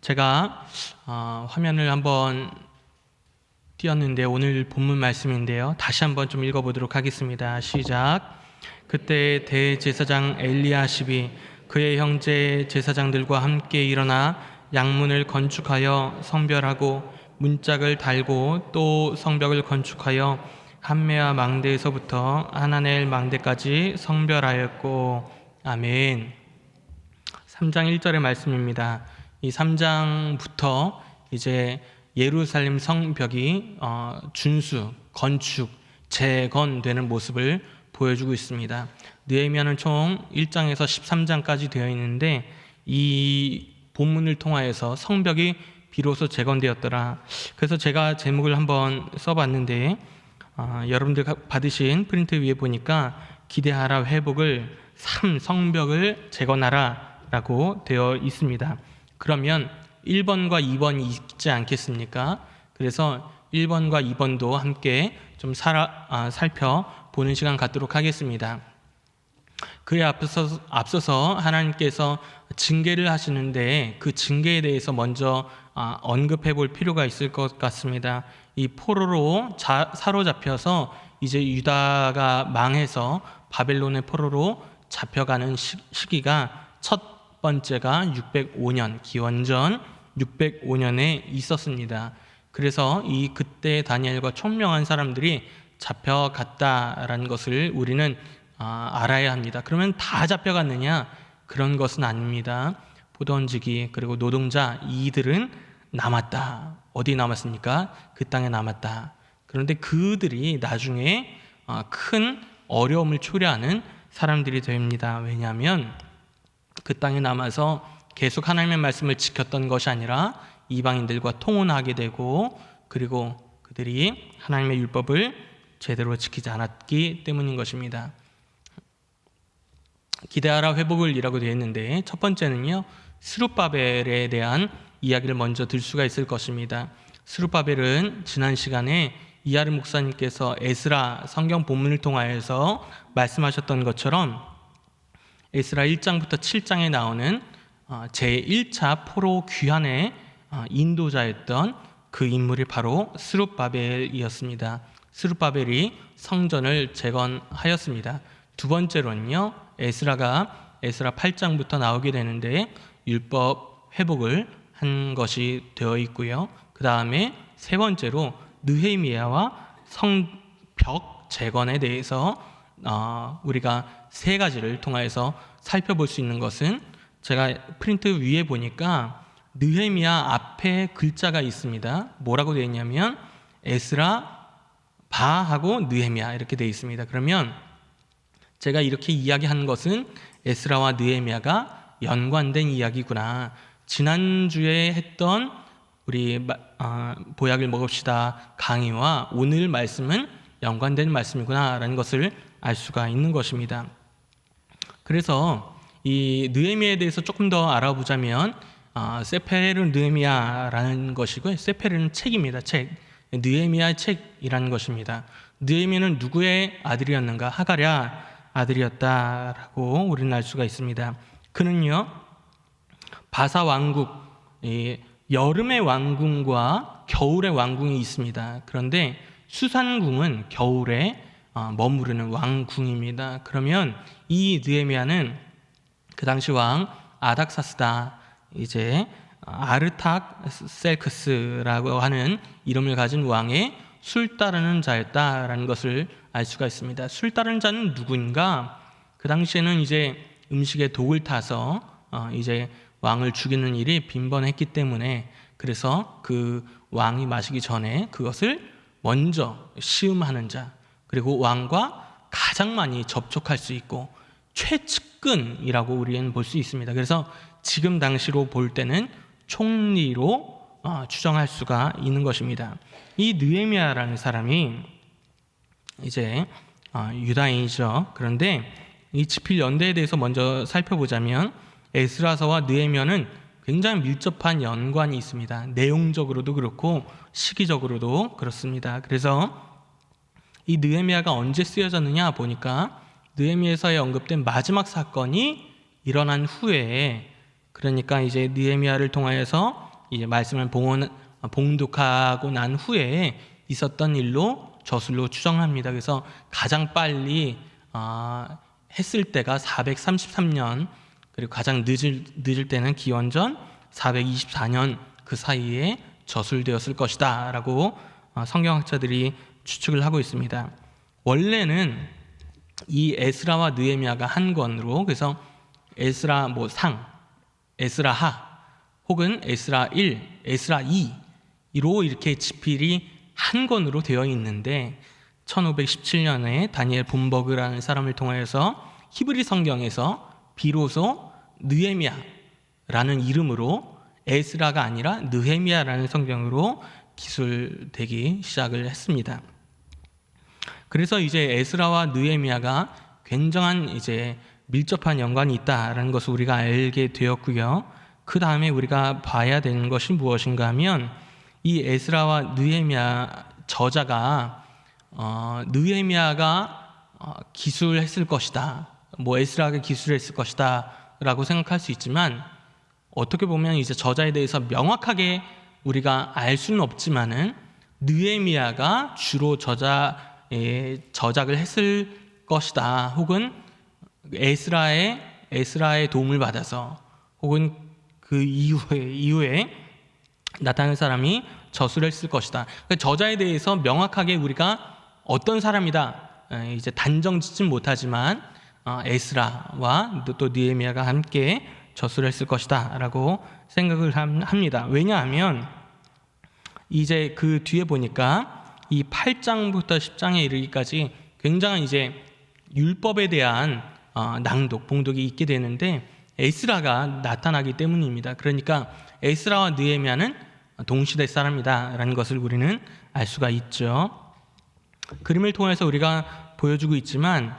제가 화면을 한번 띄웠는데 오늘 본문 말씀인데요. 다시 한번 좀 읽어보도록 하겠습니다. 시작. 그때 대제사장 엘리야십이 그의 형제 제사장들과 함께 일어나 양문을 건축하여 성별하고 문짝을 달고 또 성벽을 건축하여 함메아 망대에서부터 하나넬 망대까지 성별하였고. 아멘. 3장 1절의 말씀입니다. 이 3장부터 이제 예루살렘 성벽이 준수, 건축, 재건되는 모습을 보여주고 있습니다. 느헤미야는 총 1장에서 13장까지 되어 있는데 이 본문을 통하여서 성벽이 비로소 재건되었더라. 그래서 제가 제목을 한번 써봤는데 여러분들 받으신 프린트 위에 보니까 기대하라 회복을 3 성벽을 재건하라 라고 되어 있습니다. 그러면 1번과 2번이 있지 않겠습니까? 그래서 1번과 2번도 함께 좀 살펴보는 시간 갖도록 하겠습니다. 그에 앞서서 하나님께서 징계를 하시는데 그 징계에 대해서 먼저 언급해 볼 필요가 있을 것 같습니다. 이 포로로 사로잡혀서 이제 유다가 망해서 바벨론의 포로로 잡혀가는 시기가 첫 번째가 605년, 기원전 605년에 있었습니다. 그래서 그때 다니엘과 총명한 사람들이 잡혀갔다라는 것을 우리는 알아야 합니다. 그러면 다 잡혀갔느냐? 그런 것은 아닙니다. 포도원지기 그리고 노동자 이들은 남았다. 어디 남았습니까? 그 땅에 남았다. 그런데 그들이 나중에 큰 어려움을 초래하는 사람들이 됩니다. 왜냐하면 그 땅에 남아서 계속 하나님의 말씀을 지켰던 것이 아니라 이방인들과 통혼하게 되고 그리고 그들이 하나님의 율법을 제대로 지키지 않았기 때문인 것입니다. 기대하라 회복을 이라고 되어 있는데 첫 번째는요, 스룹바벨에 대한 이야기를 먼저 들 수가 있을 것입니다. 스룹바벨은 지난 시간에 이하르 목사님께서 에스라 성경 본문을 통하여서 말씀하셨던 것처럼 에스라 1장부터 7장에 나오는 제1차 포로 귀환의 인도자였던 그 인물이 바로 스룹바벨이었습니다. 스룹바벨이 성전을 재건하였습니다. 두 번째로는요, 에스라가 에스라 8장부터 나오게 되는데 율법 회복을 한 것이 되어 있고요. 그 다음에 세 번째로 느헤미야와 성벽 재건에 대해서 우리가 세 가지를 통해서 살펴볼 수 있는 것은 제가 프린트 위에 보니까 느헤미야 앞에 글자가 있습니다. 뭐라고 되어 있냐면 에스라 바하고 느헤미야 이렇게 되어 있습니다. 그러면 제가 이렇게 이야기하는 것은 에스라와 느헤미야가 연관된 이야기구나. 지난주에 했던 우리 보약을 먹읍시다 강의와 오늘 말씀은 연관된 말씀이구나 라는 것을 알 수가 있는 것입니다. 그래서 이 느헤미야에 대해서 조금 더 알아보자면 세페르 느헤미야라는 것이고요. 세페르는 책입니다. 책. 느헤미야의 책이라는 것입니다. 느헤미야는 누구의 아들이었는가? 하가랴 아들이었다라고 우리는 알 수가 있습니다. 그는요, 바사 왕국, 여름의 왕궁과 겨울의 왕궁이 있습니다. 그런데 수산궁은 겨울에 머무르는 왕궁입니다. 그러면 이 느헤미야는 그 당시 왕 아닥사스다, 이제 아르탁셀크스라고 하는 이름을 가진 왕의 술 따르는 자였다라는 것을 알 수가 있습니다. 술 따르는 자는 누구인가? 그 당시에는 이제 음식에 독을 타서 이제 왕을 죽이는 일이 빈번했기 때문에 그래서 그 왕이 마시기 전에 그것을 먼저 시음하는 자, 그리고 왕과 가장 많이 접촉할 수 있고 최측근이라고 우리는 볼 수 있습니다. 그래서 지금 당시로 볼 때는 총리로 추정할 수가 있는 것입니다. 이 느헤미야라는 사람이 이제 유다인이죠. 그런데 이 지필 연대에 대해서 먼저 살펴보자면 에스라서와 느헤미야는 굉장히 밀접한 연관이 있습니다. 내용적으로도 그렇고 시기적으로도 그렇습니다. 그래서 이 느헤미야가 언제 쓰여졌느냐 보니까 느헤미야서에 언급된 마지막 사건이 일어난 후에, 그러니까 이제 느헤미야를 통하여서 이제 말씀을 봉독하고 난 후에 있었던 일로 저술로 추정합니다. 그래서 가장 빨리 했을 때가 433년, 그리고 가장 늦을 때는 기원전 424년 그 사이에 저술되었을 것이다 라고 성경학자들이 추측을 하고 있습니다. 원래는 이 에스라와 느헤미야가 한 권으로, 그래서 에스라 상, 에스라 하, 혹은 에스라 1, 에스라 2로 이렇게 지필이 한 권으로 되어 있는데 1517년에 다니엘 본버그라는 사람을 통하여서 히브리 성경에서 비로소 느헤미야라는 이름으로 에스라가 아니라 느헤미야라는 성경으로 기술되기 시작을 했습니다. 그래서 이제 에스라와 느헤미야가 굉장한 이제 밀접한 연관이 있다라는 것을 우리가 알게 되었고요. 그 다음에 우리가 봐야 되는 것이 무엇인가 하면 이 에스라와 느헤미야 저자가 느헤미야가 기술했을 것이다, 에스라가 기술했을 것이다 라고 생각할 수 있지만, 어떻게 보면 이제 저자에 대해서 명확하게 우리가 알 수는 없지만은 느헤미야가 주로 저작을 했을 것이다, 혹은 에스라의 도움을 받아서, 혹은 그 이후에 나타난 사람이 저술을 했을 것이다. 그러니까 저자에 대해서 명확하게 우리가 어떤 사람이다 이제 단정짓진 못하지만 에스라와 또 느헤미야가 함께 저술을 했을 것이다 라고 생각을 합니다. 왜냐하면 이제 그 뒤에 보니까 이 8장부터 10장에 이르기까지 굉장한 이제 율법에 대한 낭독, 봉독이 있게 되는데 에스라가 나타나기 때문입니다. 그러니까 에스라와 느헤미야는 동시대 사람이다 라는 것을 우리는 알 수가 있죠. 그림을 통해서 우리가 보여주고 있지만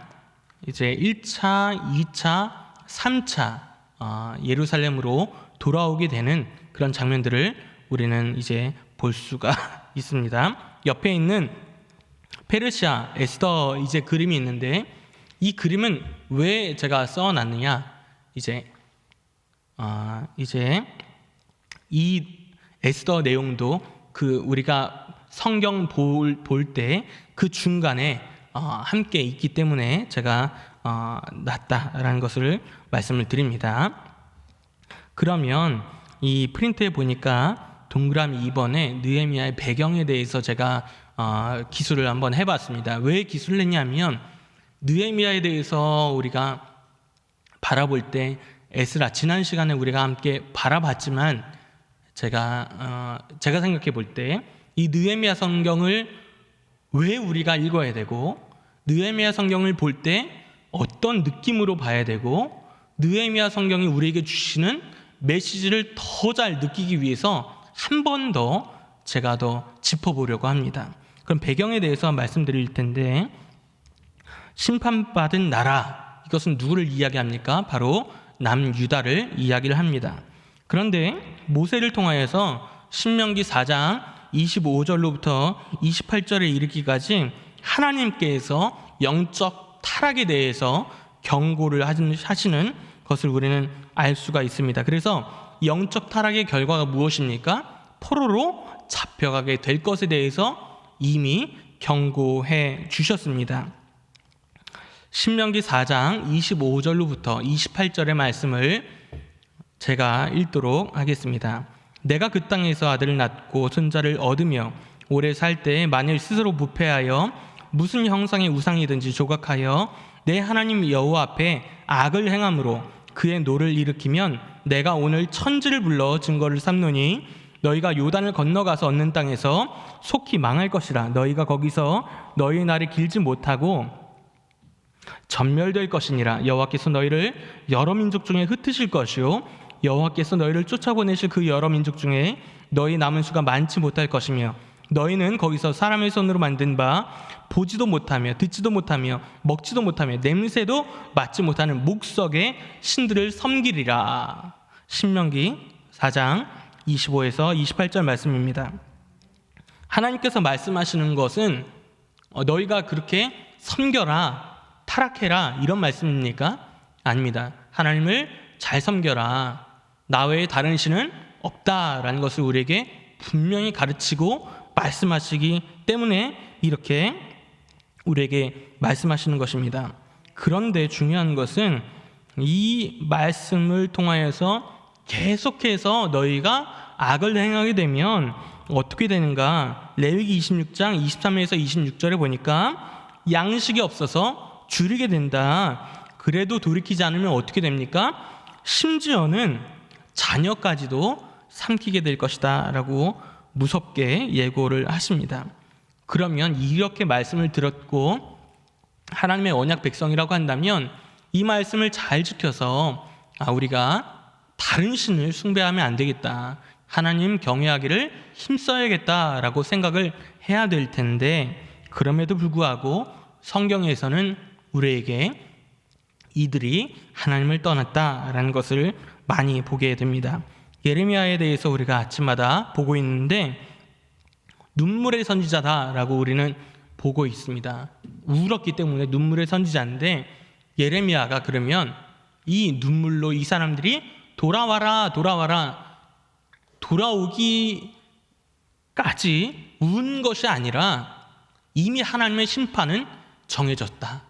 이제 1차, 2차, 3차 예루살렘으로 돌아오게 되는 그런 장면들을 우리는 이제 볼 수가 있습니다. 옆에 있는 페르시아 에스더 이제 그림이 있는데, 이 그림은 왜 제가 써놨느냐, 이제 이 에스더 내용도 그 우리가 성경 볼 때 그 중간에 함께 있기 때문에 제가 놨다라는 것을 말씀을 드립니다. 그러면 이 프린트에 보니까 동그라미 2번에 느헤미야의 배경에 대해서 제가 기술을 한번 해봤습니다. 왜 기술을 했냐면, 느헤미야에 대해서 우리가 바라볼 때 에스라, 지난 시간에 우리가 함께 바라봤지만 제가 생각해 볼 때 이 느헤미야 성경을 왜 우리가 읽어야 되고, 느헤미야 성경을 볼 때 어떤 느낌으로 봐야 되고, 느헤미야 성경이 우리에게 주시는 메시지를 더 잘 느끼기 위해서 한 번 더 제가 더 짚어보려고 합니다. 그럼 배경에 대해서 말씀드릴 텐데, 심판받은 나라, 이것은 누구를 이야기합니까? 바로 남유다를 이야기를 합니다. 그런데 모세를 통하여서 신명기 4장 25절로부터 28절에 이르기까지 하나님께서 영적 타락에 대해서 경고를 하시는 것을 우리는 알 수가 있습니다. 그래서 영적 타락의 결과가 무엇입니까? 포로로 잡혀가게 될 것에 대해서 이미 경고해 주셨습니다. 신명기 4장 25절로부터 28절의 말씀을 제가 읽도록 하겠습니다. 내가 그 땅에서 아들을 낳고 손자를 얻으며 오래 살 때에 만일 스스로 부패하여 무슨 형상의 우상이든지 조각하여 내 하나님 여호와 앞에 악을 행함으로 그의 노를 일으키면 내가 오늘 천지를 불러 증거를 삼노니 너희가 요단을 건너가서 얻는 땅에서 속히 망할 것이라. 너희가 거기서 너희의 날이 길지 못하고 전멸될 것이니라. 여호와께서 너희를 여러 민족 중에 흩으실 것이요 여호와께서 너희를 쫓아보내실 그 여러 민족 중에 너희 남은 수가 많지 못할 것이며 너희는 거기서 사람의 손으로 만든 바 보지도 못하며 듣지도 못하며 먹지도 못하며 냄새도 맡지 못하는 목석의 신들을 섬기리라. 신명기 4장 25에서 28절 말씀입니다. 하나님께서 말씀하시는 것은 너희가 그렇게 섬겨라, 타락해라 이런 말씀입니까? 아닙니다. 하나님을 잘 섬겨라. 나 외에 다른 신은 없다라는 것을 우리에게 분명히 가르치고 말씀하시기 때문에 이렇게 우리에게 말씀하시는 것입니다. 그런데 중요한 것은 이 말씀을 통하여서 계속해서 너희가 악을 행하게 되면 어떻게 되는가? 레위기 26장 23절에서 26절에 보니까 양식이 없어서 줄이게 된다. 그래도 돌이키지 않으면 어떻게 됩니까? 심지어는 자녀까지도 삼키게 될 것이다 라고 무섭게 예고를 하십니다. 그러면 이렇게 말씀을 들었고 하나님의 언약 백성이라고 한다면 이 말씀을 잘 지켜서 우리가 다른 신을 숭배하면 안 되겠다, 하나님 경외하기를 힘써야겠다라고 생각을 해야 될 텐데, 그럼에도 불구하고 성경에서는 우리에게 이들이 하나님을 떠났다라는 것을 많이 보게 됩니다. 예레미야에 대해서 우리가 아침마다 보고 있는데 눈물의 선지자다라고 우리는 보고 있습니다. 울었기 때문에 눈물의 선지자인데, 예레미야가 그러면 이 눈물로 이 사람들이 돌아와라 돌아오기까지 운 것이 아니라 이미 하나님의 심판은 정해졌다.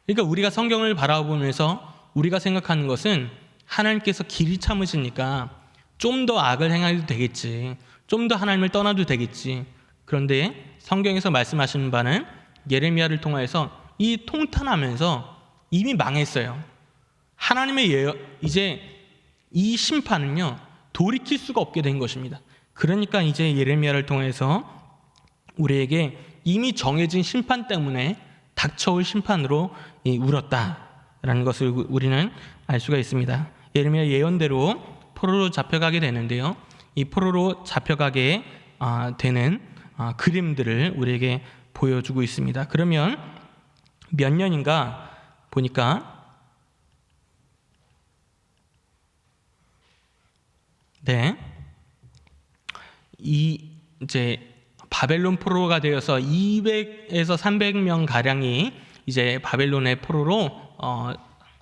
그러니까 우리가 성경을 바라보면서 우리가 생각하는 것은 하나님께서 길이 참으시니까 좀 더 악을 행해도 되겠지, 좀 더 하나님을 떠나도 되겠지. 그런데 성경에서 말씀하시는 바는 예레미야를 통해서 이 통탄하면서 이미 망했어요. 하나님의 이제 이 심판은요 돌이킬 수가 없게 된 것입니다. 그러니까 이제 예레미야를 통해서 우리에게 이미 정해진 심판 때문에 닥쳐올 심판으로 울었다라는 것을 우리는 알 수가 있습니다. 예레미야 예언대로 포로로 잡혀가게 되는데요, 이 포로로 잡혀가게 되는 그림들을 우리에게 보여주고 있습니다. 그러면 몇 년인가 보니까 이제 바벨론 포로가 되어서 200에서 300명 가량이 이제 바벨론의 포로로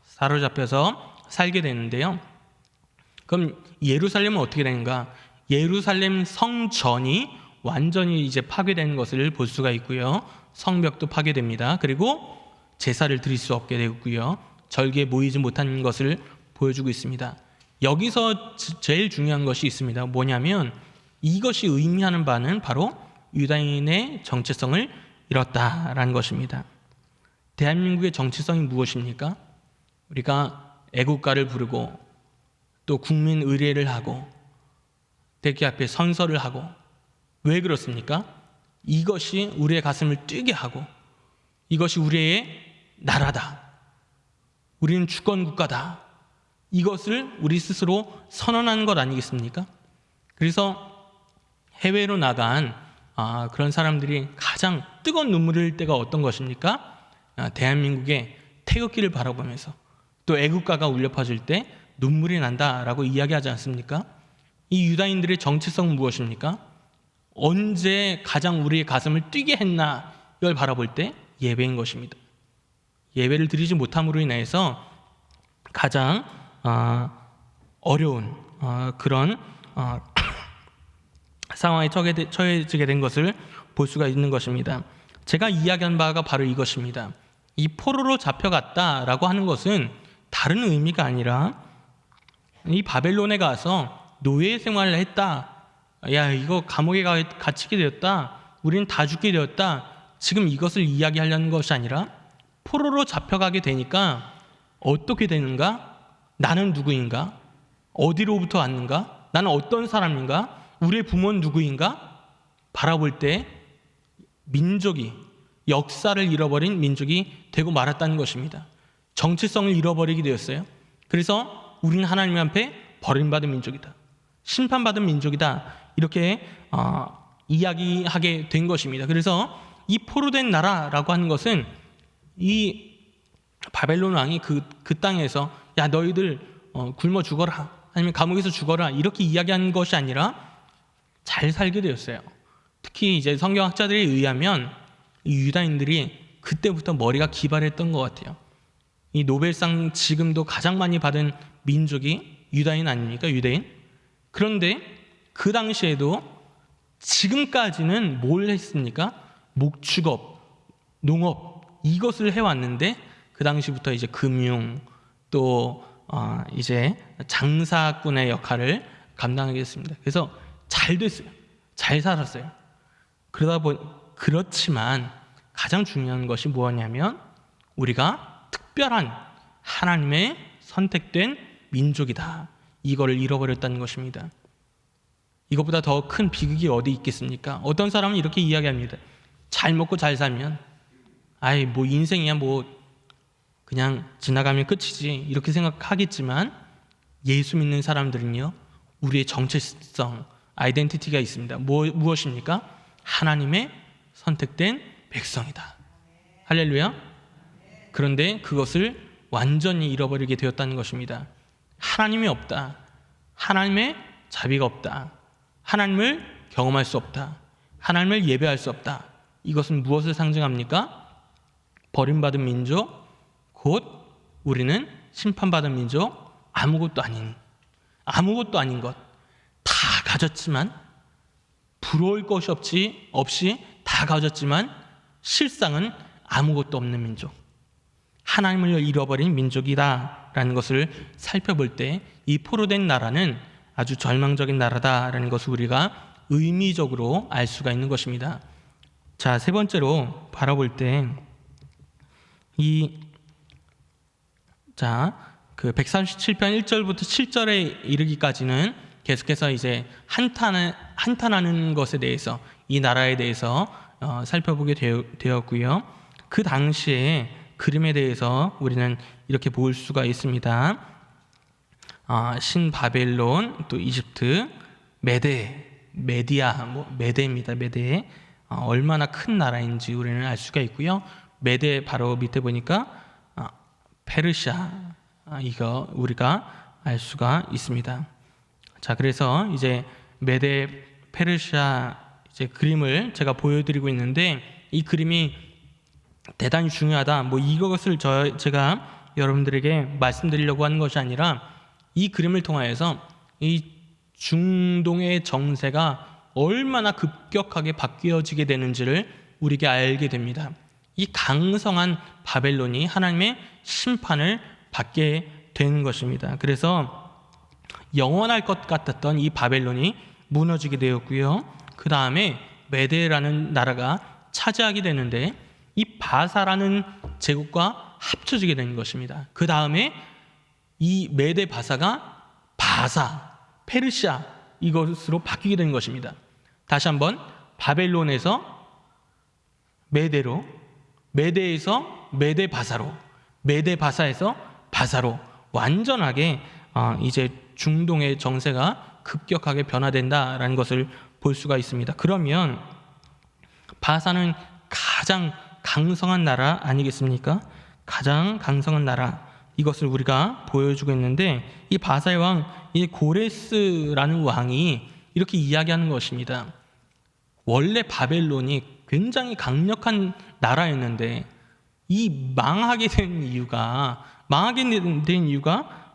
사로잡혀서 살게 되는데요. 그럼 예루살렘은 어떻게 되는가? 예루살렘 성전이 완전히 이제 파괴되는 것을 볼 수가 있고요. 성벽도 파괴됩니다. 그리고 제사를 드릴 수 없게 되고요. 절기에 모이지 못하는 것을 보여주고 있습니다. 여기서 제일 중요한 것이 있습니다. 뭐냐면 이것이 의미하는 바는 바로 유다인의 정체성을 잃었다라는 것입니다. 대한민국의 정체성이 무엇입니까? 우리가 애국가를 부르고 또 국민 의례를 하고 대기 앞에 선서를 하고, 왜 그렇습니까? 이것이 우리의 가슴을 뛰게 하고 이것이 우리의 나라다, 우리는 주권국가다, 이것을 우리 스스로 선언하는 것 아니겠습니까? 그래서 해외로 나간 그런 사람들이 가장 뜨거운 눈물을 흘릴 때가 어떤 것입니까? 대한민국의 태극기를 바라보면서 또 애국가가 울려 퍼질 때 눈물이 난다라고 이야기하지 않습니까? 이 유다인들의 정체성은 무엇입니까? 언제 가장 우리의 가슴을 뛰게 했나, 이걸 바라볼 때 예배인 것입니다. 예배를 드리지 못함으로 인해서 가장 어려운 그런 상황에 처해지게 된 것을 볼 수가 있는 것입니다. 제가 이야기한 바가 바로 이것입니다. 이 포로로 잡혀갔다라고 하는 것은 다른 의미가 아니라 이 바벨론에 가서 노예 생활을 했다, 야 이거 감옥에 갇히게 되었다, 우리는 다 죽게 되었다, 지금 이것을 이야기하려는 것이 아니라 포로로 잡혀가게 되니까 어떻게 되는가? 나는 누구인가? 어디로부터 왔는가? 나는 어떤 사람인가? 우리의 부모는 누구인가? 바라볼 때 민족이, 역사를 잃어버린 민족이 되고 말았다는 것입니다. 정체성을 잃어버리게 되었어요. 그래서 우리는 하나님 앞에 버림받은 민족이다, 심판받은 민족이다, 이렇게 이야기하게 된 것입니다. 그래서 이 포로된 나라라고 하는 것은 이 바벨론 왕이 그 땅에서 야 너희들 굶어 죽어라, 아니면 감옥에서 죽어라, 이렇게 이야기하는 것이 아니라 잘 살게 되었어요. 특히 이제 성경학자들에 의하면 이 유다인들이 그때부터 머리가 기발했던 것 같아요. 이 노벨상 지금도 가장 많이 받은 민족이 유다인 아닙니까? 유대인. 그런데 그 당시에도 지금까지는 뭘 했습니까? 목축업, 농업 이것을 해왔는데 그 당시부터 이제 금융 또 이제 장사꾼의 역할을 감당하게 됐습니다. 그래서 잘 됐어요. 잘 살았어요. 그렇지만 가장 중요한 것이 무엇이냐면 우리가 특별한 하나님의 선택된 민족이다. 이거를 잃어버렸다는 것입니다. 이것보다 더 큰 비극이 어디 있겠습니까? 어떤 사람은 이렇게 이야기합니다. 잘 먹고 잘 살면 뭐 인생이야 뭐 그냥 지나가면 끝이지 이렇게 생각하겠지만 예수 믿는 사람들은요 우리의 정체성, 아이덴티티가 있습니다. 무엇입니까? 하나님의 선택된 백성이다. 할렐루야. 그런데 그것을 완전히 잃어버리게 되었다는 것입니다. 하나님이 없다. 하나님의 자비가 없다. 하나님을 경험할 수 없다. 하나님을 예배할 수 없다. 이것은 무엇을 상징합니까? 버림받은 민족, 곧 우리는 심판받은 민족, 아무것도 아닌 것, 다 가졌지만 부러울 것이 없이 다 가졌지만 실상은 아무것도 없는 민족, 하나님을 잃어버린 민족이다라는 것을 살펴볼 때 이 포로된 나라는 아주 절망적인 나라다라는 것을 우리가 의미적으로 알 수가 있는 것입니다. 자, 세 번째로 바라볼 때 그 137편 1절부터 7절에 이르기까지는 계속해서 이제 한탄하는 것에 대해서 이 나라에 대해서 살펴보게 되었고요. 그 당시에 그림에 대해서 우리는 이렇게 볼 수가 있습니다. 신바벨론, 또 이집트, 메대입니다. 메대. 얼마나 큰 나라인지 우리는 알 수가 있고요. 메대 바로 밑에 보니까 페르시아, 이거 우리가 알 수가 있습니다. 자, 그래서 이제 메대 페르시아 이제 그림을 제가 보여드리고 있는데 이 그림이 대단히 중요하다. 이것을 제가 여러분들에게 말씀드리려고 하는 것이 아니라 이 그림을 통하여서 이 중동의 정세가 얼마나 급격하게 바뀌어지게 되는지를 우리에게 알게 됩니다. 이 강성한 바벨론이 하나님의 심판을 받게 되는 것입니다. 그래서 영원할 것 같았던 이 바벨론이 무너지게 되었고요. 그 다음에 메데라는 나라가 차지하게 되는데 이 바사라는 제국과 합쳐지게 되는 것입니다. 그 다음에 이 메데 바사가 페르시아 이것으로 바뀌게 되는 것입니다. 다시 한번 바벨론에서 메데로, 메데에서 메데 바사로, 메데 바사에서 바사로 완전하게 이제 중동의 정세가 급격하게 변화된다라는 것을 볼 수가 있습니다. 그러면 바사는 가장 강성한 나라 아니겠습니까? 가장 강성한 나라, 이것을 우리가 보여주고 있는데 이 바사의 왕, 이 고레스라는 왕이 이렇게 이야기하는 것입니다. 원래 바벨론이 굉장히 강력한 나라였는데 이 망하게 된 이유가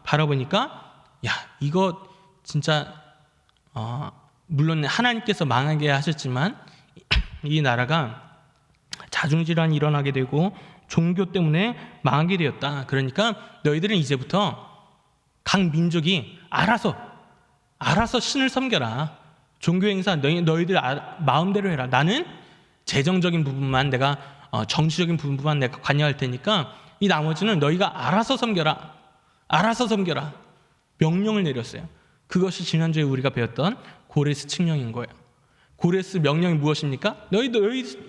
바로 보니까 이거 진짜 물론 하나님께서 망하게 하셨지만 이 나라가 자중질환이 일어나게 되고 종교 때문에 망하게 되었다. 그러니까 너희들은 이제부터 각 민족이 알아서 신을 섬겨라. 종교 행사 너희들 마음대로 해라. 나는 재정적인 부분만 내가 정치적인 부분만 내가 관여할 테니까 이 나머지는 너희가 알아서 섬겨라. 명령을 내렸어요. 그것이 지난주에 우리가 배웠던 고레스 칙령인 거예요. 고레스 명령이 무엇입니까? 너희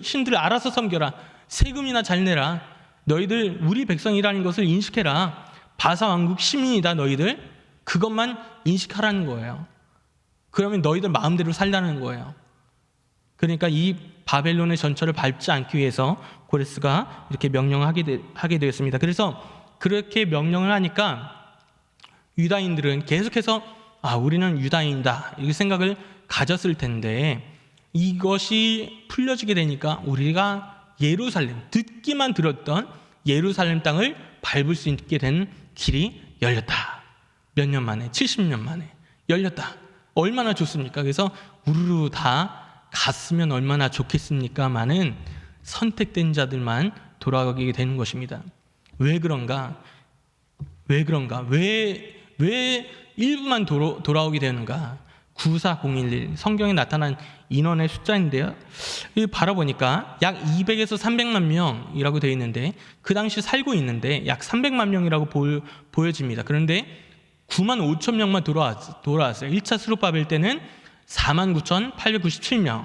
신들을 알아서 섬겨라. 세금이나 잘 내라. 너희들 우리 백성이라는 것을 인식해라. 바사 왕국 시민이다 너희들. 그것만 인식하라는 거예요. 그러면 너희들 마음대로 살라는 거예요. 그러니까 이 바벨론의 전철을 밟지 않기 위해서 고레스가 이렇게 하게 되었습니다. 그래서 그렇게 명령을 하니까 유다인들은 계속해서 우리는 유다인이다 이렇게 생각을 가졌을 텐데 이것이 풀려지게 되니까 우리가 듣기만 들었던 예루살렘 땅을 밟을 수 있게 된 길이 열렸다. 몇 년 만에? 70년 만에 열렸다. 얼마나 좋습니까? 그래서 우르르 다 갔으면 얼마나 좋겠습니까만은 선택된 자들만 돌아가게 되는 것입니다. 왜 그런가? 왜 일부만 돌아오게 되는가? 94011 성경에 나타난 인원의 숫자인데요. 바라보니까 약 200에서 300만 명이라고 되어 있는데 그 당시 살고 있는데 약 300만 명이라고 보여집니다. 그런데 9만 5천 명만 돌아왔어요. 1차 스룹바벨 때는 49,897명,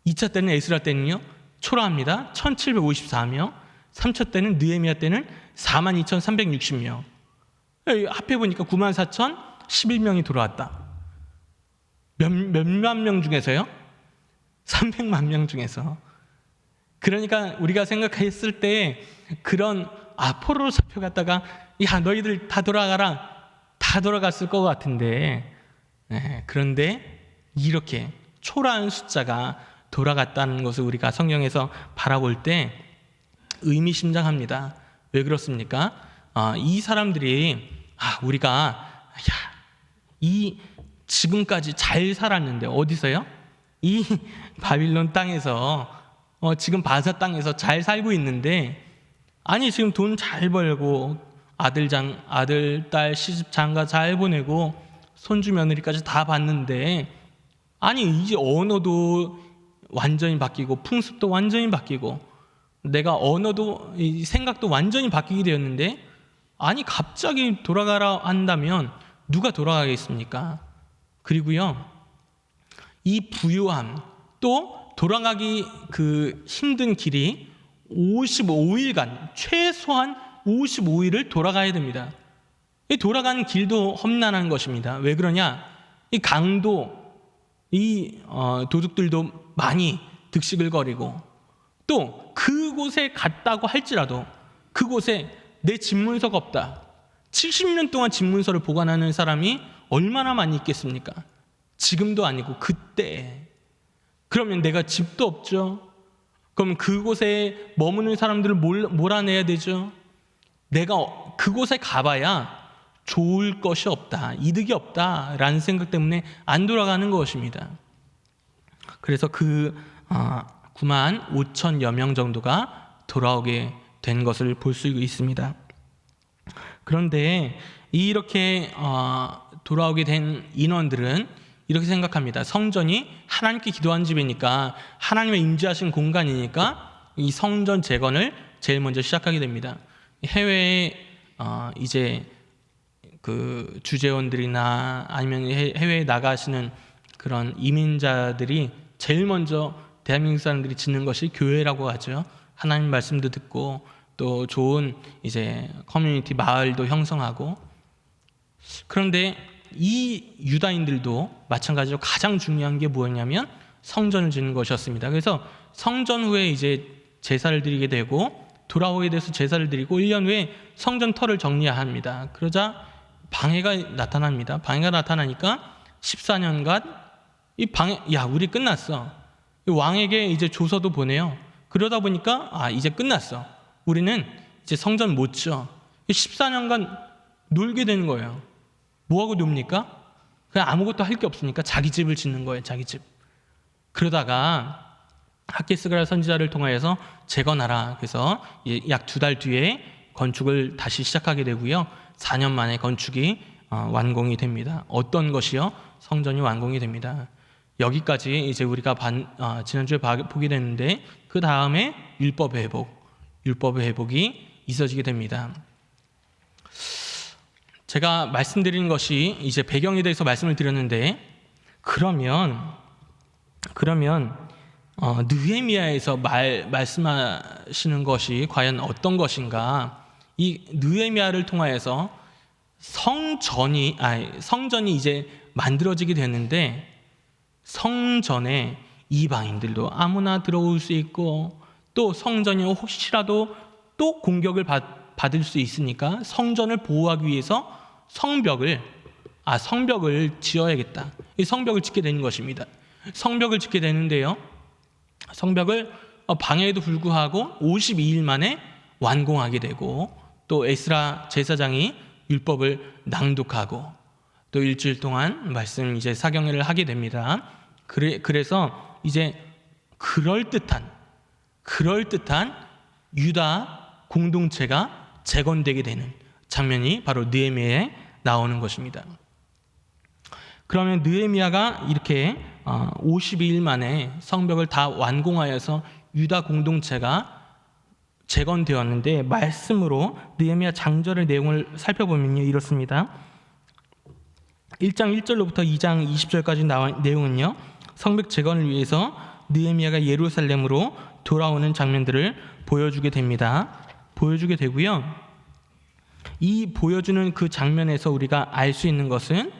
2차 때는 에스라 때는요 초라합니다. 1,754명, 3차 때는 느헤미야 때는 42,360명. 합해보니까 94,011명이 돌아왔다. 몇만 명 중에서요? 300만 명 중에서. 그러니까 우리가 생각했을 때 그런 포로로 잡혀갔다가 야 너희들 다 돌아가라, 다 돌아갔을 것 같은데, 그런데 이렇게 초라한 숫자가 돌아갔다는 것을 우리가 성경에서 바라볼 때 의미심장합니다. 왜 그렇습니까? 이 사람들이 우리가 이 지금까지 잘 살았는데 어디서요? 이 바빌론 땅에서 지금 바사 땅에서 잘 살고 있는데, 아니 지금 돈 잘 벌고 아들, 딸, 시집 장가 잘 보내고 손주 며느리까지 다 봤는데, 아니 이제 언어도 완전히 바뀌고 풍습도 완전히 바뀌고 내가 언어도 생각도 완전히 바뀌게 되었는데, 아니 갑자기 돌아가라 한다면 누가 돌아가겠습니까? 그리고요, 이 부유함, 또 돌아가기 그 힘든 길이 55일간 최소한 55일을 돌아가야 됩니다. 이 돌아가는 길도 험난한 것입니다. 왜 그러냐? 이 강도, 도둑들도 많이 득식을 거리고, 또 그곳에 갔다고 할지라도 그곳에 내 집문서가 없다. 70년 동안 집문서를 보관하는 사람이 얼마나 많이 있겠습니까? 지금도 아니고 그때. 그러면 내가 집도 없죠. 그럼 그곳에 머무는 사람들을 몰아내야 되죠. 내가 그곳에 가봐야 좋을 것이 없다, 이득이 없다라는 생각 때문에 안 돌아가는 것입니다. 그래서 9만 5천여 명 정도가 돌아오게 된 것을 볼 수 있습니다. 그런데 이렇게 돌아오게 된 인원들은 이렇게 생각합니다. 성전이 하나님께 기도한 집이니까, 하나님의 임재하신 공간이니까 이 성전 재건을 제일 먼저 시작하게 됩니다. 해외에 이제 그 주재원들이나 아니면 해외에 나가시는 그런 이민자들이 제일 먼저 대한민국 사람들이 짓는 것이 교회라고 하죠. 하나님 말씀도 듣고 또 좋은 이제 커뮤니티 마을도 형성하고. 그런데 이 유다인들도 마찬가지로 가장 중요한 게 뭐였냐면 성전을 짓는 것이었습니다. 그래서 성전 후에 이제 제사를 드리게 되고, 돌아오게 돼서 제사를 드리고 1년 후에 성전 터를 정리해야 합니다. 그러자 방해가 나타납니다. 방해가 나타나니까 14년간 이 우리 끝났어. 왕에게 이제 조서도 보내요. 그러다 보니까 이제 끝났어. 우리는 이제 성전 못 지어. 14년간 놀게 되는 거예요. 뭐하고 놉니까? 그냥 아무것도 할 게 없으니까 자기 집을 짓는 거예요. 자기 집. 그러다가 하게스가랴 선지자를 통하여서 재건하라. 그래서 약 2달 뒤에 건축을 다시 시작하게 되고요. 4년 만에 건축이 완공이 됩니다. 어떤 것이요? 성전이 완공이 됩니다. 여기까지 이제 우리가 지난주에 보게 됐는데, 그 다음에 율법의 회복이 있어지게 됩니다. 제가 말씀드린 것이 이제 배경에 대해서 말씀을 드렸는데, 그러면 느헤미야에서 말씀하시는 것이 과연 어떤 것인가? 이 느헤미야를 통하여서 성전이 이제 만들어지게 되는데, 성전에 이방인들도 아무나 들어올 수 있고, 또 성전이 혹시라도 또 공격을 받을 수 있으니까 성전을 보호하기 위해서 성벽을 지어야겠다. 이 성벽을 짓게 되는 것입니다. 성벽을 짓게 되는데요, 성벽을 방해에도 불구하고 52일 만에 완공하게 되고, 또 에스라 제사장이 율법을 낭독하고, 또 일주일 동안 말씀 이제 사경회를 하게 됩니다. 그래서 이제 그럴듯한 유다 공동체가 재건되게 되는 장면이 바로 느헤미야에 나오는 것입니다. 그러면 느헤미야가 이렇게 52일 만에 성벽을 다 완공하여서 유다 공동체가 재건되었는데, 말씀으로 느헤미야 장절의 내용을 살펴보면요, 이렇습니다. 1장 1절로부터 2장 20절까지 나온 내용은요, 성벽 재건을 위해서 느헤미야가 예루살렘으로 돌아오는 장면들을 보여주게 되고요. 이 보여주는 그 장면에서 우리가 알 수 있는 것은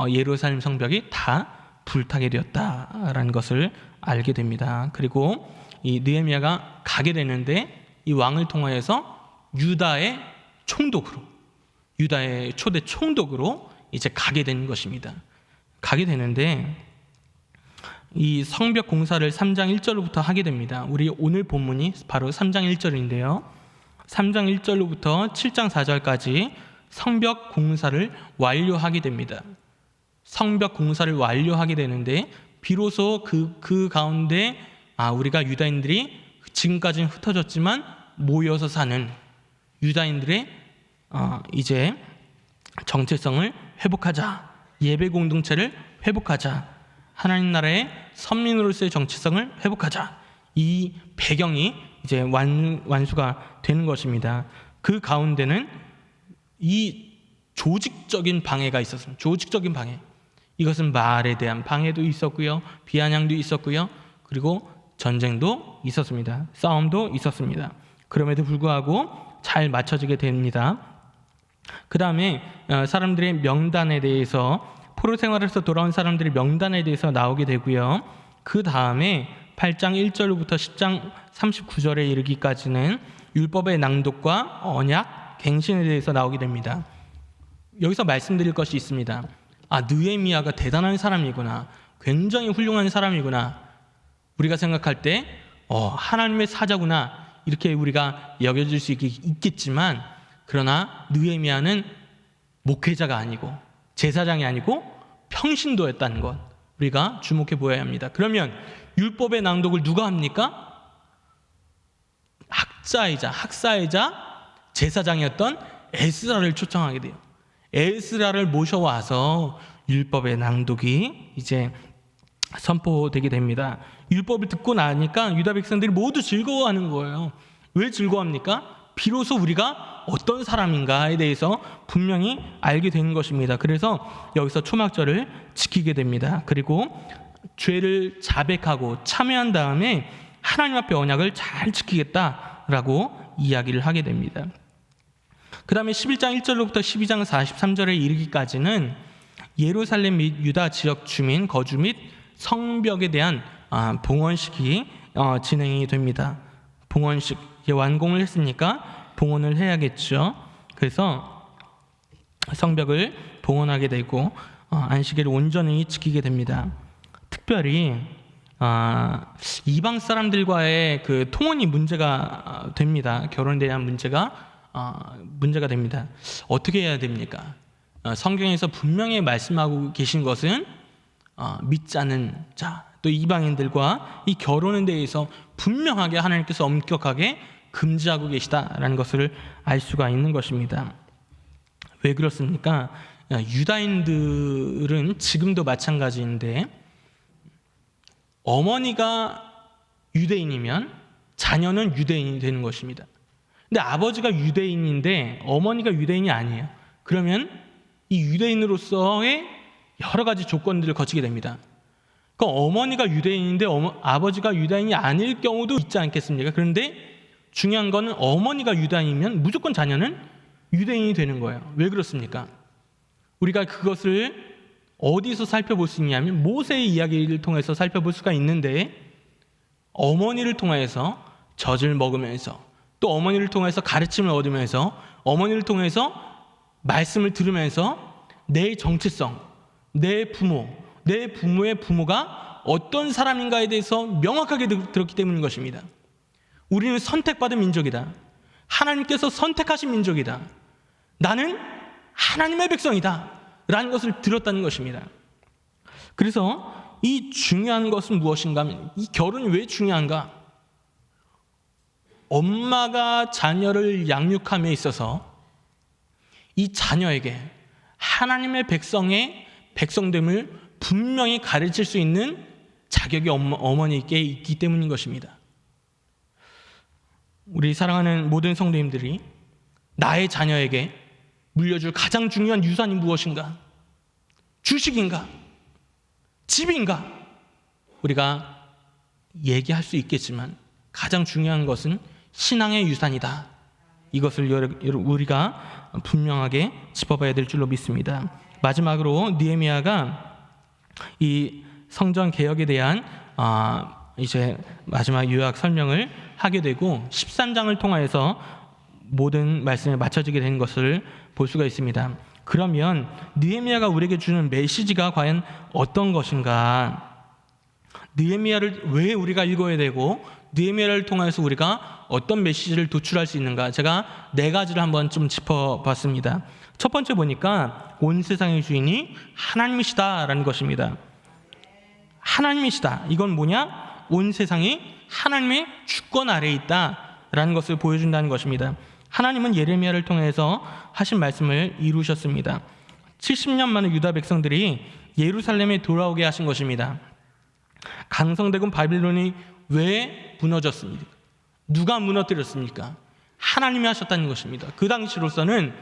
예루살렘 성벽이 다 불타게 되었다라는 것을 알게 됩니다. 그리고 이 느헤미야가 가게 되는데, 이 왕을 통하여서 유다의 초대 총독으로 이제 가게 되는 것입니다. 가게 되는데, 이 성벽 공사를 3장 1절로부터 하게 됩니다. 우리 오늘 본문이 바로 3장 1절인데요. 3장 1절로부터 7장 4절까지 성벽 공사를 완료하게 됩니다. 성벽 공사를 완료하게 되는데, 비로소 그 가운데 우리가 유다인들이 지금까지는 흩어졌지만 모여서 사는 유다인들의 이제 정체성을 회복하자, 예배 공동체를 회복하자, 하나님 나라의 선민으로서의 정체성을 회복하자, 이 배경이 이제 완수가 되는 것입니다. 그 가운데는 이 조직적인 방해가 있었습니다. 조직적인 방해. 이것은 말에 대한 방해도 있었고요, 비아냥도 있었고요, 그리고 전쟁도 있었습니다. 싸움도 있었습니다. 그럼에도 불구하고 잘 맞춰지게 됩니다. 그 다음에 사람들의 명단에 대해서, 포로 생활에서 돌아온 사람들의 명단에 대해서 나오게 되고요. 그 다음에 8장 1절로부터 10장 39절에 이르기까지는 율법의 낭독과 언약, 갱신에 대해서 나오게 됩니다. 여기서 말씀드릴 것이 있습니다. 느헤미야가 대단한 사람이구나, 굉장히 훌륭한 사람이구나, 우리가 생각할 때 하나님의 사자구나, 이렇게 우리가 여겨질 수 있겠지만, 그러나 느헤미야는 목회자가 아니고 제사장이 아니고 평신도였다는 것, 우리가 주목해 보아야 합니다. 그러면 율법의 낭독을 누가 합니까? 학사이자 제사장이었던 에스라를 초청하게 돼요. 에스라를 모셔와서 율법의 낭독이 이제 선포되게 됩니다. 율법을 듣고 나니까 유다 백성들이 모두 즐거워하는 거예요. 왜 즐거워합니까? 비로소 우리가 어떤 사람인가에 대해서 분명히 알게 되는 것입니다. 그래서 여기서 초막절을 지키게 됩니다. 그리고 죄를 자백하고 참회한 다음에 하나님 앞에 언약을 잘 지키겠다라고 이야기를 하게 됩니다. 그 다음에 11장 1절로부터 12장 43절에 이르기까지는 예루살렘 및 유다 지역 주민 거주 및 성벽에 대한 봉헌식이 진행이 됩니다. 봉헌식, 완공을 했으니까 봉헌을 해야겠죠. 그래서 성벽을 봉헌하게 되고 안식일을 온전히 지키게 됩니다. 특별히 이방 사람들과의 그 통혼이 문제가 됩니다. 결혼에 대한 문제가 됩니다. 어떻게 해야 됩니까? 성경에서 분명히 말씀하고 계신 것은 믿지 않는 자, 또 이방인들과 이 결혼에 대해서 분명하게 하나님께서 엄격하게 금지하고 계시다라는 것을 알 수가 있는 것입니다. 왜 그렇습니까? 유다인들은 지금도 마찬가지인데, 어머니가 유대인이면 자녀는 유대인이 되는 것입니다. 근데 아버지가 유대인인데 어머니가 유대인이 아니에요. 그러면 이 유대인으로서의 여러 가지 조건들을 거치게 됩니다. 그러니까 어머니가 유대인인데 아버지가 유다인이 아닐 경우도 있지 않겠습니까? 그런데 중요한 거는 어머니가 유다인이면 무조건 자녀는 유대인이 되는 거예요. 왜 그렇습니까? 우리가 그것을 어디서 살펴볼 수 있냐면 모세의 이야기를 통해서 살펴볼 수가 있는데, 어머니를 통해서 젖을 먹으면서, 또 어머니를 통해서 가르침을 얻으면서, 어머니를 통해서 말씀을 들으면서 내 정체성, 내 부모의 부모가 어떤 사람인가에 대해서 명확하게 들었기 때문인 것입니다. 우리는 선택받은 민족이다. 하나님께서 선택하신 민족이다. 나는 하나님의 백성이다. 라는 것을 들었다는 것입니다. 그래서 이 중요한 것은 무엇인가 하면, 이 결혼이 왜 중요한가? 엄마가 자녀를 양육함에 있어서 이 자녀에게 하나님의 백성됨을 분명히 가르칠 수 있는 자격이 어머니께 있기 때문인 것입니다. 우리 사랑하는 모든 성도님들이 나의 자녀에게 물려줄 가장 중요한 유산이 무엇인가? 주식인가? 집인가? 우리가 얘기할 수 있겠지만 가장 중요한 것은 신앙의 유산이다. 이것을 우리가 분명하게 짚어봐야 될 줄로 믿습니다. 마지막으로 느헤미야가 이 성전 개혁에 대한 이제 마지막 요약 설명을 하게 되고 13장을 통하여서 모든 말씀에 맞춰지게 된 것을 볼 수가 있습니다. 그러면 느헤미야가 우리에게 주는 메시지가 과연 어떤 것인가? 느헤미야를 왜 우리가 읽어야 되고 느헤미야를 통해서 우리가 어떤 메시지를 도출할 수 있는가? 제가 4가지를 한번 좀 짚어봤습니다. 첫 번째 보니까 온 세상의 주인이 하나님이시다라는 것입니다. 하나님이시다. 이건 뭐냐? 온 세상이 하나님의 주권 아래에 있다라는 것을 보여준다는 것입니다. 하나님은 예레미야를 통해서 하신 말씀을 이루셨습니다. 70년 만에 유다 백성들이 예루살렘에 돌아오게 하신 것입니다. 강성대군 바빌론이 왜 무너졌습니까? 누가 무너뜨렸습니까? 하나님이 하셨다는 것입니다. 그 당시로서는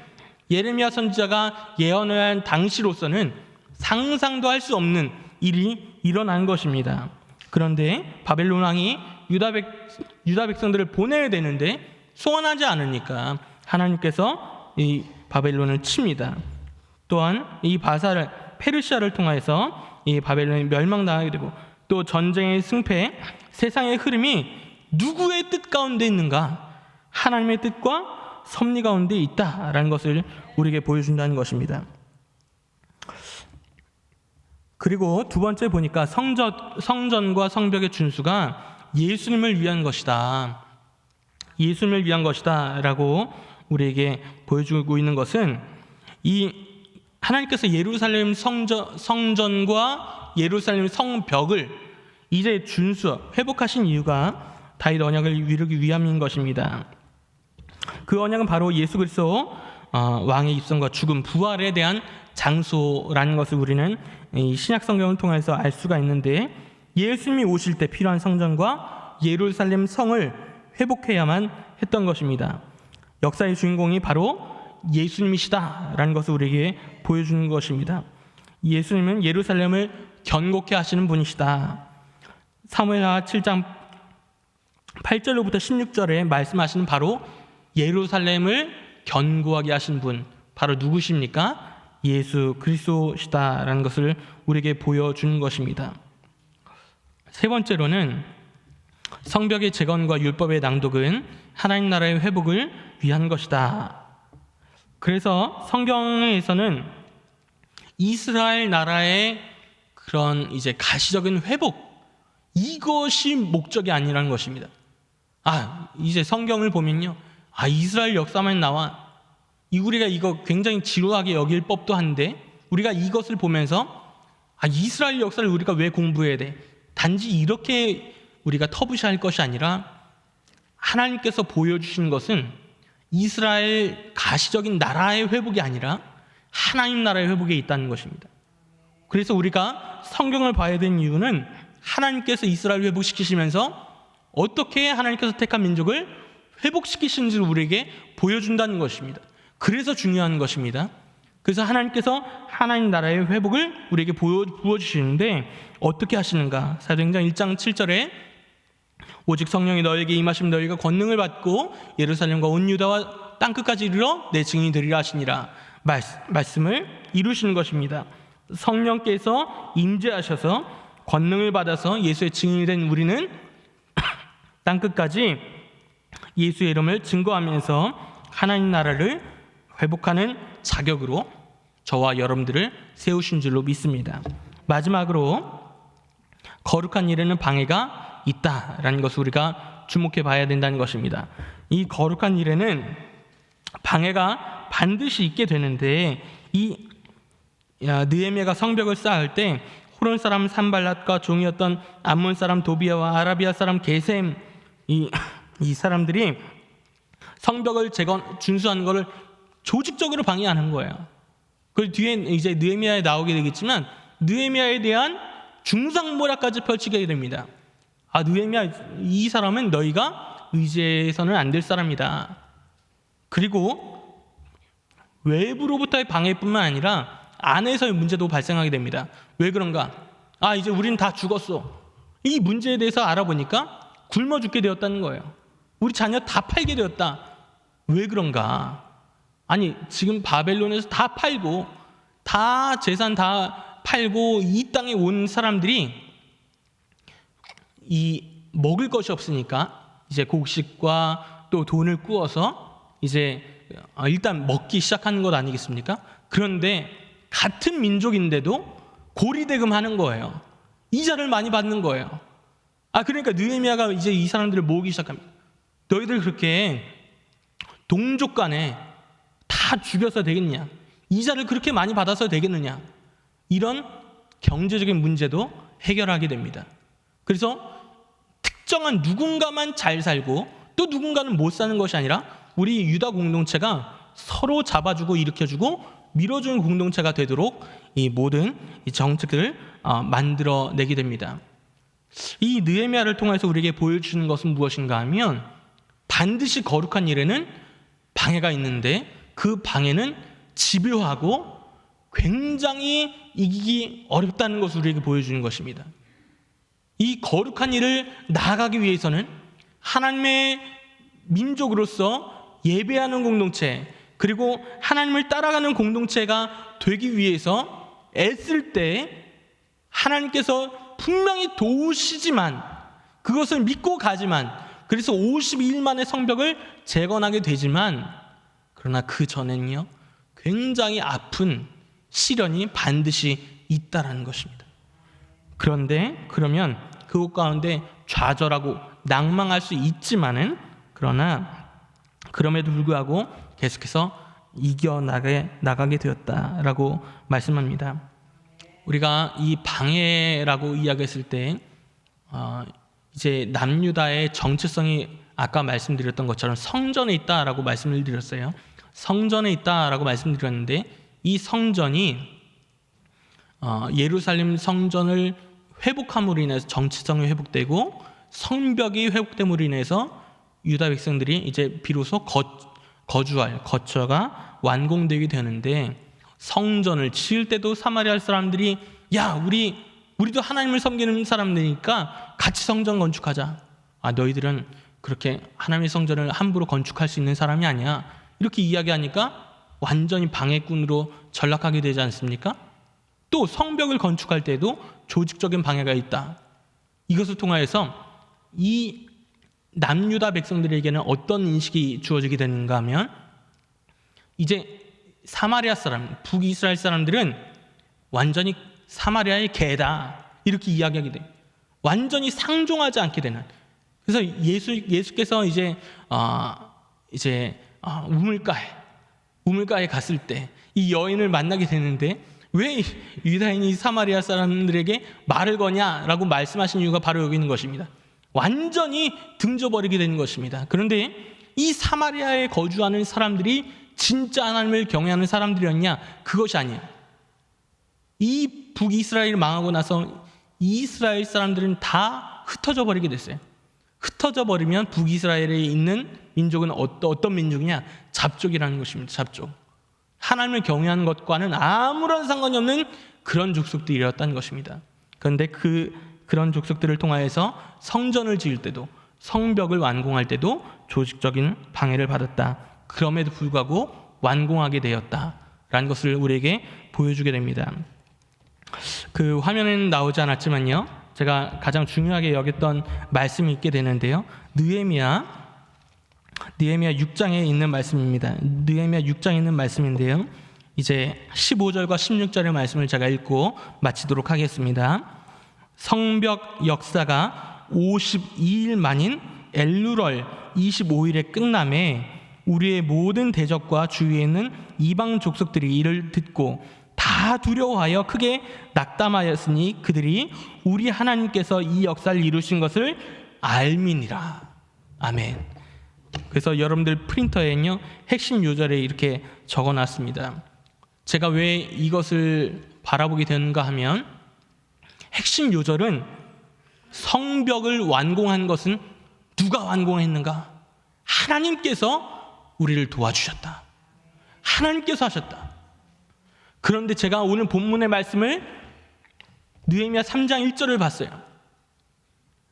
예레미야 선지자가 예언한 당시로서는 상상도 할 수 없는 일이 일어난 것입니다. 그런데 바벨론 왕이 유다 백성들을 보내야 되는데 소원하지 않으니까 하나님께서 이 바벨론을 칩니다. 또한 이 페르시아를 통해서 이 바벨론이 멸망당하게 되고 또 전쟁의 승패, 세상의 흐름이 누구의 뜻 가운데 있는가? 하나님의 뜻과 섭리 가운데 있다라는 것을 우리에게 보여준다는 것입니다. 그리고 두 번째 보니까 성전과 성벽의 준수가 예수님을 위한 것이다. 예수님을 위한 것이다 라고 우리에게 보여주고 있는 것은 이 하나님께서 예루살렘 성전과 예루살렘 성벽을 이제 회복하신 이유가 다윗 언약을 이루기 위함인 것입니다. 그 언약은 바로 예수 그리스도 왕의 입성과 죽음, 부활에 대한 장소라는 것을 우리는 이 신약 성경을 통해서 알 수가 있는데, 예수님이 오실 때 필요한 성전과 예루살렘 성을 회복해야만 했던 것입니다. 역사의 주인공이 바로 예수님이시다라는 것을 우리에게 보여주는 것입니다. 예수님은 예루살렘을 견고케 하시는 분이시다. 사무엘하 7장 8절로부터 16절에 말씀하시는 바로 예루살렘을 견고하게 하신 분, 바로 누구십니까? 예수 그리스도시다라는 것을 우리에게 보여주는 것입니다. 세 번째로는 성벽의 재건과 율법의 낭독은 하나님 나라의 회복을 위한 것이다. 그래서 성경에서는 이스라엘 나라의 그런 이제 가시적인 회복, 이것이 목적이 아니라는 것입니다. 이제 성경을 보면요, 이스라엘 역사만 나와 우리가 이거 굉장히 지루하게 여길 법도 한데, 우리가 이것을 보면서 이스라엘 역사를 우리가 왜 공부해야 돼? 단지 이렇게 우리가 터부시할 것이 아니라 하나님께서 보여주신 것은 이스라엘 가시적인 나라의 회복이 아니라 하나님 나라의 회복에 있다는 것입니다. 그래서 우리가 성경을 봐야 되는 이유는 하나님께서 이스라엘 회복시키시면서 어떻게 하나님께서 택한 민족을 회복시키시는지를 우리에게 보여준다는 것입니다. 그래서 중요한 것입니다. 그래서 하나님께서 하나님 나라의 회복을 우리에게 부어주시는데 어떻게 하시는가? 사도행전 1장 7절에 오직 성령이 너에게 임하시면 너희가 권능을 받고 예루살렘과 온 유다와 땅끝까지 이르러 내 증인이 되리라 하시니라 말씀을 이루시는 것입니다. 성령께서 임재하셔서 권능을 받아서 예수의 증인이 된 우리는 땅끝까지 예수의 이름을 증거하면서 하나님 나라를 회복하는 자격으로 저와 여러분들을 세우신 줄로 믿습니다. 마지막으로 거룩한 일에는 방해가 있다라는 것을 우리가 주목해 봐야 된다는 것입니다. 이 거룩한 일에는 방해가 반드시 있게 되는데, 이 느헤미야가 성벽을 쌓을 때 호론 사람 산발랏과 종이었던 암몬 사람 도비아와 아라비아 사람 게셈 이 사람들이 성벽을 준수하는 것을 조직적으로 방해하는 거예요. 그 뒤에 이제 느헤미야에 나오게 되겠지만 느헤미야에 대한 중상모략까지 펼치게 됩니다. 느헤미야, 이 사람은 너희가 의지해서는 안 될 사람이다. 그리고 외부로부터의 방해뿐만 아니라 안에서의 문제도 발생하게 됩니다. 왜 그런가? 이제 우리는 다 죽었어. 이 문제에 대해서 알아보니까 굶어 죽게 되었다는 거예요. 우리 자녀 다 팔게 되었다. 왜 그런가? 아니, 지금 바벨론에서 다 팔고 다 재산 다 팔고 이 땅에 온 사람들이 먹을 것이 없으니까 이제 곡식과 또 돈을 꾸어서 이제 일단 먹기 시작하는 것 아니겠습니까? 그런데 같은 민족인데도 고리대금하는 거예요. 이자를 많이 받는 거예요. 그러니까 느헤미야가 이제 이 사람들을 모으기 시작합니다. 너희들 그렇게 동족 간에 다 죽여서 되겠냐? 이자를 그렇게 많이 받아서 되겠느냐? 이런 경제적인 문제도 해결하게 됩니다. 그래서 특정한 누군가만 잘 살고 또 누군가는 못 사는 것이 아니라 우리 유다 공동체가 서로 잡아주고 일으켜주고 밀어주는 공동체가 되도록 이 모든 이 정책들을 만들어내게 됩니다. 이 느헤미야를 통해서 우리에게 보여주는 것은 무엇인가 하면 반드시 거룩한 일에는 방해가 있는데 그 방해는 집요하고 굉장히 이기기 어렵다는 것을 우리에게 보여주는 것입니다. 이 거룩한 일을 나아가기 위해서는 하나님의 민족으로서 예배하는 공동체, 그리고 하나님을 따라가는 공동체가 되기 위해서 애쓸 때 하나님께서 분명히 도우시지만 그것을 믿고 가지만 그래서 52일 만에 성벽을 재건하게 되지만 그러나 그 전에는요 굉장히 아픈 시련이 반드시 있다라는 것입니다. 그러면 그것 가운데 좌절하고 낭망할 수 있지만은 그러나 그럼에도 불구하고 계속해서 이겨나가게 되었다라고 말씀합니다. 우리가 이 방해라고 이야기했을 때 이제 남유다의 정체성이 아까 말씀드렸던 것처럼 성전에 있다라고 말씀을 드렸어요. 성전에 있다라고 말씀드렸는데 이 성전이 예루살렘 성전을 회복함으로 인해서 정체성이 회복되고 성벽이 회복됨으로 인해서 유다 백성들이 이제 비로소 거주할 거처가 완공되게 되는데 성전을 지을 때도 사마리아 사람들이 우리도 하나님을 섬기는 사람들이니까 같이 성전 건축하자. 너희들은 그렇게 하나님의 성전을 함부로 건축할 수 있는 사람이 아니야. 이렇게 이야기하니까 완전히 방해꾼으로 전락하게 되지 않습니까? 또 성벽을 건축할 때도 조직적인 방해가 있다. 이것을 통하여서 이 남유다 백성들에게는 어떤 인식이 주어지게 되는가 하면 이제 사마리아 사람, 북이스라엘 사람들은 완전히 사마리아의 개다 이렇게 이야기하게 돼요. 완전히 상종하지 않게 되는. 그래서 예수께서 이제 우물가에 갔을 때 이 여인을 만나게 되는데 왜 유다인이 사마리아 사람들에게 말을 거냐라고 말씀하신 이유가 바로 여기 있는 것입니다. 완전히 등져버리게 되는 것입니다. 그런데 이 사마리아에 거주하는 사람들이 진짜 하나님을 경외하는 사람들이었냐? 그것이 아니에요. 이 북이스라엘이 망하고 나서 이스라엘 사람들은 다 흩어져 버리게 됐어요. 흩어져 버리면 북이스라엘에 있는 민족은 어떤 민족이냐? 잡족이라는 것입니다. 잡족. 하나님을 경외하는 것과는 아무런 상관이 없는 그런 족속들이었다는 것입니다. 그런데 그런 족속들을 통하여서 성전을 지을 때도 성벽을 완공할 때도 조직적인 방해를 받았다. 그럼에도 불구하고 완공하게 되었다라는 것을 우리에게 보여주게 됩니다. 그 화면에는 나오지 않았지만요, 제가 가장 중요하게 여겼던 말씀이 있게 되는데요. 느헤미야 6장에 있는 말씀입니다. 느헤미야 6장에 있는 말씀인데요. 이제 15절과 16절의 말씀을 제가 읽고 마치도록 하겠습니다. 성벽 역사가 52일 만인 엘루럴 25일에 끝남에 우리의 모든 대적과 주위에 있는 이방 족속들이 이를 듣고 다 다 두려워하여 크게 낙담하였으니 그들이 우리 하나님께서 이 역사를 이루신 것을 알미니라. 아멘. 그래서 여러분들 프린터에는요, 핵심 요절에 이렇게 적어놨습니다. 제가 왜 이것을 바라보게 되는가 하면, 핵심 요절은 성벽을 완공한 것은 누가 완공했는가? 하나님께서 우리를 도와주셨다. 하나님께서 하셨다. 그런데 제가 오늘 본문의 말씀을 느헤미야 3장 1절을 봤어요.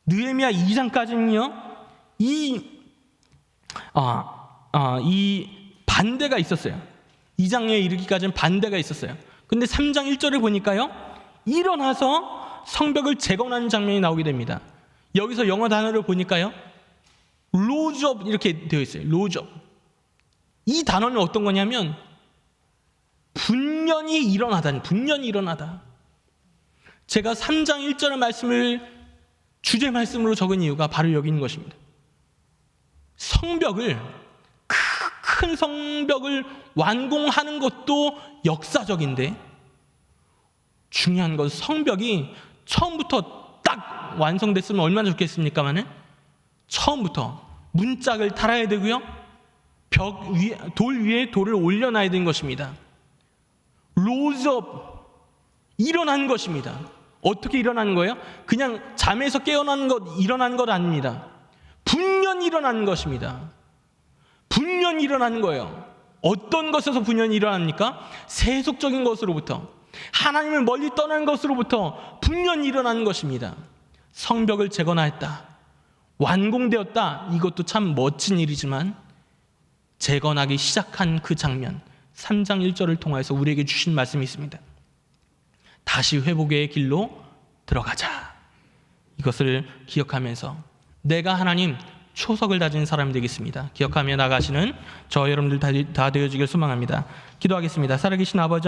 느헤미야 2장까지는요, 이 반대가 있었어요. 2장에 이르기까지는 반대가 있었어요. 근데 3장 1절을 보니까요, 일어나서 성벽을 재건하는 장면이 나오게 됩니다. 여기서 영어 단어를 보니까요, 로즈업 이렇게 되어 있어요. 로즈업. 이 단어는 어떤 거냐면 분연히 일어나다. 분연히 일어나다. 제가 3장 1절의 말씀을 주제 말씀으로 적은 이유가 바로 여기 있는 것입니다. 성벽을, 큰 성벽을 완공하는 것도 역사적인데, 중요한 건 성벽이 처음부터 딱 완성됐으면 얼마나 좋겠습니까만은, 처음부터 문짝을 달아야 되고요, 벽 위에, 돌 위에 돌을 올려놔야 되는 것입니다. 로즈업, 일어난 것입니다. 어떻게 일어나는 거예요? 그냥 잠에서 깨어나는 것, 일어나는 것 아닙니다. 분연히 일어나는 것입니다. 분연히 일어나는 거예요. 어떤 것에서 분연히 일어납니까? 세속적인 것으로부터, 하나님을 멀리 떠난 것으로부터 분연히 일어나는 것입니다. 성벽을 재건하였다, 완공되었다. 이것도 참 멋진 일이지만, 재건하기 시작한 그 장면, 3장 1절을 통해서 우리에게 주신 말씀이 있습니다. 다시 회복의 길로 들어가자. 이것을 기억하면서 내가 하나님 초석을 다진 사람이 되겠습니다. 기억하며 나가시는 저 여러분들 다 되어지길 소망합니다. 기도하겠습니다. 살아계신 아버지,